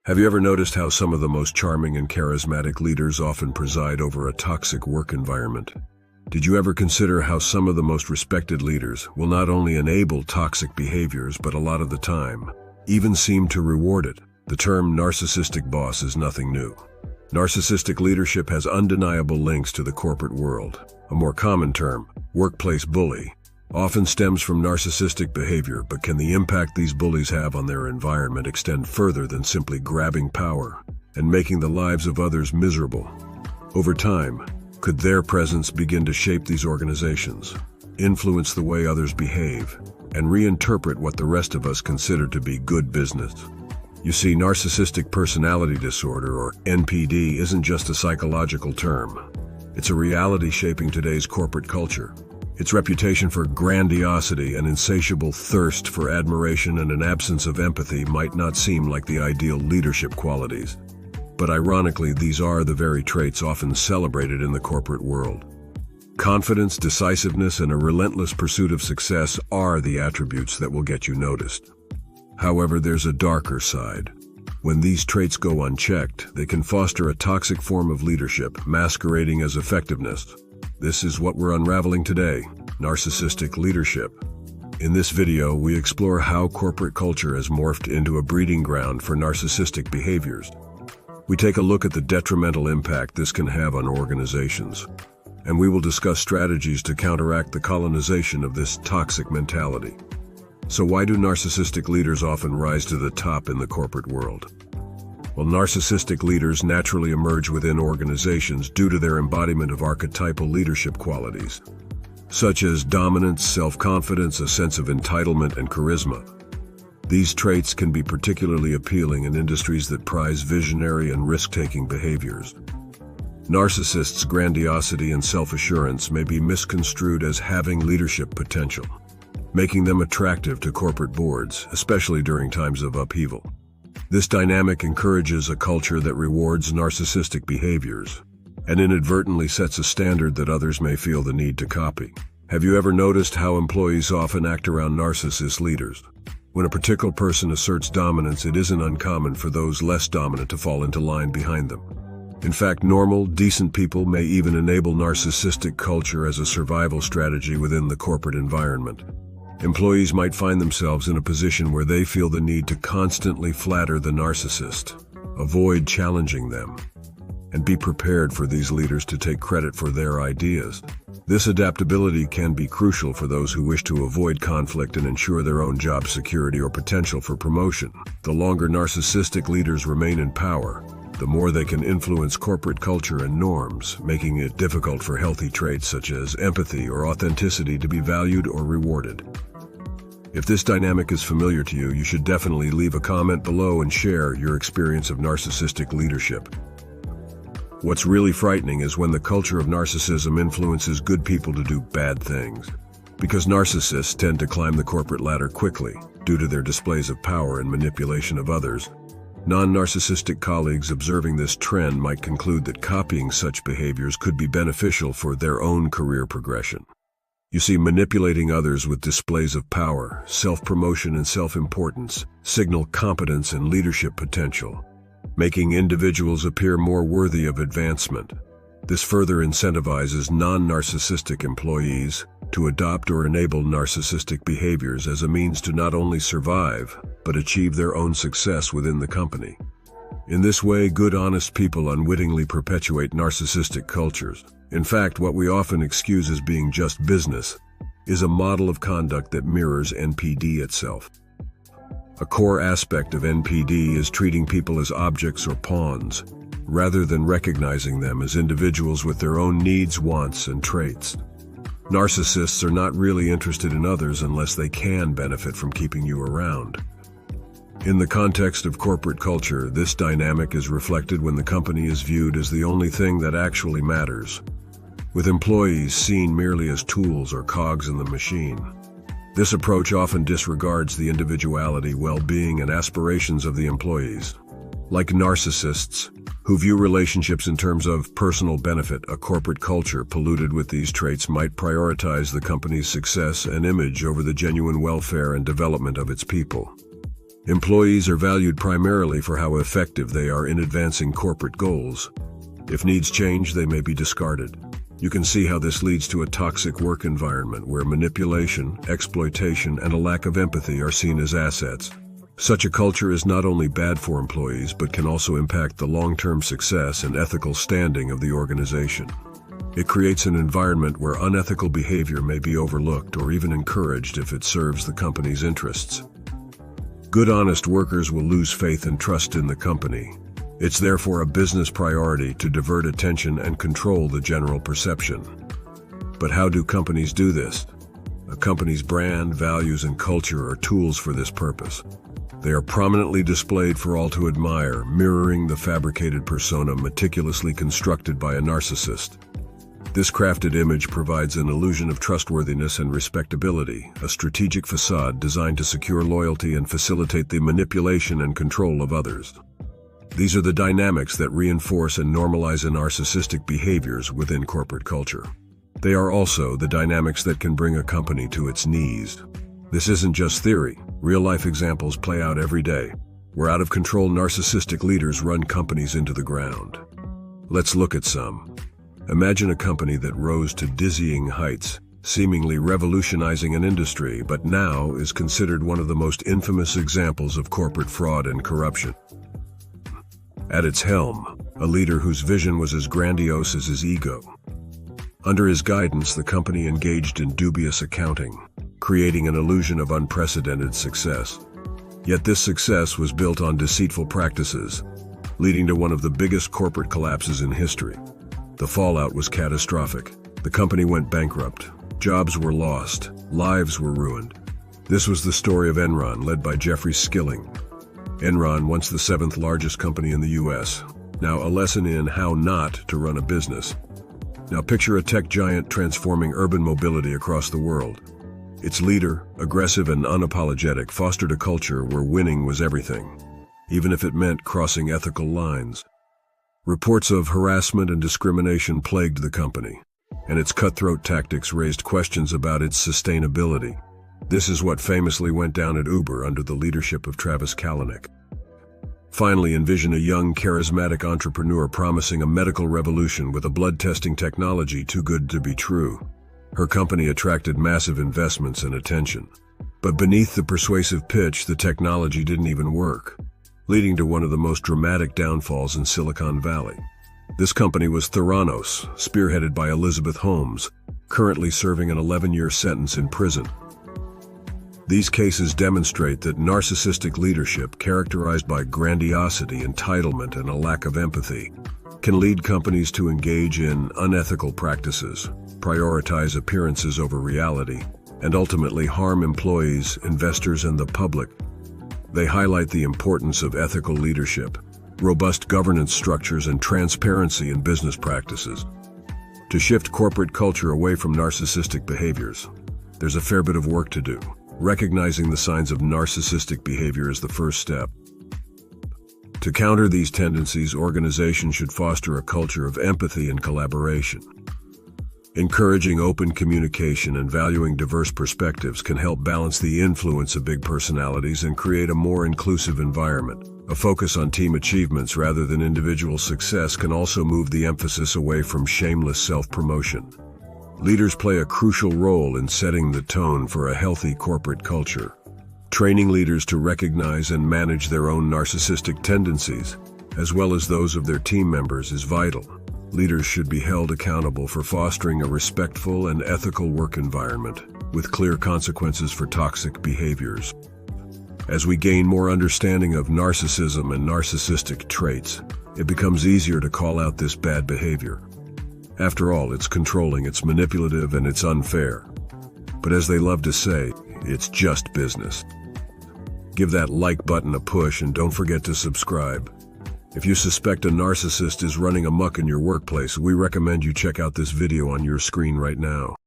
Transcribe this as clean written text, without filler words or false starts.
Have you ever noticed how some of the most charming and charismatic leaders often preside over a toxic work environment? Did you ever consider how some of the most respected leaders will not only enable toxic behaviors, but a lot of the time, even seem to reward it? The term narcissistic boss is nothing new. Narcissistic leadership has undeniable links to the corporate world. A more common term, workplace bully, often stems from narcissistic behavior, but can the impact these bullies have on their environment extend further than simply grabbing power and making the lives of others miserable? Over time, could their presence begin to shape these organizations, influence the way others behave, and reinterpret what the rest of us consider to be good business? You see, Narcissistic Personality Disorder, or NPD, isn't just a psychological term. It's a reality shaping today's corporate culture. Its reputation for grandiosity, an insatiable thirst for admiration, and an absence of empathy might not seem like the ideal leadership qualities. But ironically, these are the very traits often celebrated in the corporate world. Confidence, decisiveness, and a relentless pursuit of success are the attributes that will get you noticed. However, there's a darker side. When these traits go unchecked, they can foster a toxic form of leadership, masquerading as effectiveness. This is what we're unraveling today: narcissistic leadership. In this video, we explore how corporate culture has morphed into a breeding ground for narcissistic behaviors. We take a look at the detrimental impact this can have on organizations, and we will discuss strategies to counteract the colonization of this toxic mentality. So why do narcissistic leaders often rise to the top in the corporate world? Well, narcissistic leaders naturally emerge within organizations due to their embodiment of archetypal leadership qualities, such as dominance, self-confidence, a sense of entitlement, and charisma. These traits can be particularly appealing in industries that prize visionary and risk-taking behaviors. Narcissists' grandiosity and self-assurance may be misconstrued as having leadership potential, making them attractive to corporate boards, especially during times of upheaval. This dynamic encourages a culture that rewards narcissistic behaviors and inadvertently sets a standard that others may feel the need to copy. Have you ever noticed how employees often act around narcissist leaders? When a particular person asserts dominance, it isn't uncommon for those less dominant to fall into line behind them. In fact, normal, decent people may even enable narcissistic culture as a survival strategy within the corporate environment. Employees might find themselves in a position where they feel the need to constantly flatter the narcissist, avoid challenging them, and be prepared for these leaders to take credit for their ideas. This adaptability can be crucial for those who wish to avoid conflict and ensure their own job security or potential for promotion. The longer narcissistic leaders remain in power, the more they can influence corporate culture and norms, making it difficult for healthy traits such as empathy or authenticity to be valued or rewarded. If this dynamic is familiar to you, you should definitely leave a comment below and share your experience of narcissistic leadership. What's really frightening is when the culture of narcissism influences good people to do bad things. Because narcissists tend to climb the corporate ladder quickly due to their displays of power and manipulation of others, non-narcissistic colleagues observing this trend might conclude that copying such behaviors could be beneficial for their own career progression. You see, manipulating others with displays of power, self-promotion, and self-importance signal competence and leadership potential, making individuals appear more worthy of advancement. This further incentivizes non-narcissistic employees to adopt or enable narcissistic behaviors as a means to not only survive, but achieve their own success within the company. In this way, good, honest people unwittingly perpetuate narcissistic cultures. In fact, what we often excuse as being just business is a model of conduct that mirrors NPD itself. A core aspect of NPD is treating people as objects or pawns, rather than recognizing them as individuals with their own needs, wants, and traits. Narcissists are not really interested in others unless they can benefit from keeping you around. In the context of corporate culture, this dynamic is reflected when the company is viewed as the only thing that actually matters, with employees seen merely as tools or cogs in the machine. This approach often disregards the individuality, well-being, and aspirations of the employees. Like narcissists, who view relationships in terms of personal benefit, a corporate culture polluted with these traits might prioritize the company's success and image over the genuine welfare and development of its people. Employees are valued primarily for how effective they are in advancing corporate goals. If needs change, they may be discarded. You can see how this leads to a toxic work environment where manipulation, exploitation, and a lack of empathy are seen as assets. Such a culture is not only bad for employees, but can also impact the long-term success and ethical standing of the organization. It creates an environment where unethical behavior may be overlooked or even encouraged if it serves the company's interests. Good, honest workers will lose faith and trust in the company. It's therefore a business priority to divert attention and control the general perception. But how do companies do this? A company's brand, values, and culture are tools for this purpose. They are prominently displayed for all to admire, mirroring the fabricated persona meticulously constructed by a narcissist. This crafted image provides an illusion of trustworthiness and respectability, a strategic facade designed to secure loyalty and facilitate the manipulation and control of others. These are the dynamics that reinforce and normalize narcissistic behaviors within corporate culture. They are also the dynamics that can bring a company to its knees. This isn't just theory. Real-life examples play out every day, where out-of-control narcissistic leaders run companies into the ground. Let's look at some. Imagine a company that rose to dizzying heights, seemingly revolutionizing an industry, but now is considered one of the most infamous examples of corporate fraud and corruption. At its helm, a leader whose vision was as grandiose as his ego. Under his guidance, the company engaged in dubious accounting, creating an illusion of unprecedented success. Yet this success was built on deceitful practices, leading to one of the biggest corporate collapses in history. The fallout was catastrophic. The company went bankrupt. Jobs were lost. Lives were ruined. This was the story of Enron, led by Jeffrey Skilling. Enron, once the 7th largest company in the U.S., now a lesson in how not to run a business. Now picture a tech giant transforming urban mobility across the world. Its leader, aggressive and unapologetic, fostered a culture where winning was everything, even if it meant crossing ethical lines. Reports of harassment and discrimination plagued the company, and its cutthroat tactics raised questions about its sustainability. This is what famously went down at Uber under the leadership of Travis Kalanick. Finally, envision a young, charismatic entrepreneur promising a medical revolution with a blood testing technology too good to be true. Her company attracted massive investments and attention. But beneath the persuasive pitch, the technology didn't even work, leading to one of the most dramatic downfalls in Silicon Valley. This company was Theranos, spearheaded by Elizabeth Holmes, currently serving an 11-year sentence in prison. These cases demonstrate that narcissistic leadership, characterized by grandiosity, entitlement, and a lack of empathy, can lead companies to engage in unethical practices, prioritize appearances over reality, and ultimately harm employees, investors, and the public. They highlight the importance of ethical leadership, robust governance structures, and transparency in business practices. To shift corporate culture away from narcissistic behaviors, there's a fair bit of work to do. Recognizing the signs of narcissistic behavior is the first step. To counter these tendencies, organizations should foster a culture of empathy and collaboration. Encouraging open communication and valuing diverse perspectives can help balance the influence of big personalities and create a more inclusive environment. A focus on team achievements rather than individual success can also move the emphasis away from shameless self-promotion. Leaders play a crucial role in setting the tone for a healthy corporate culture. Training leaders to recognize and manage their own narcissistic tendencies, as well as those of their team members, is vital. Leaders should be held accountable for fostering a respectful and ethical work environment, with clear consequences for toxic behaviors. As we gain more understanding of narcissism and narcissistic traits, it becomes easier to call out this bad behavior. After all, it's controlling, it's manipulative, and it's unfair. But as they love to say, it's just business. Give that like button a push and don't forget to subscribe. If you suspect a narcissist is running amok in your workplace, we recommend you check out this video on your screen right now.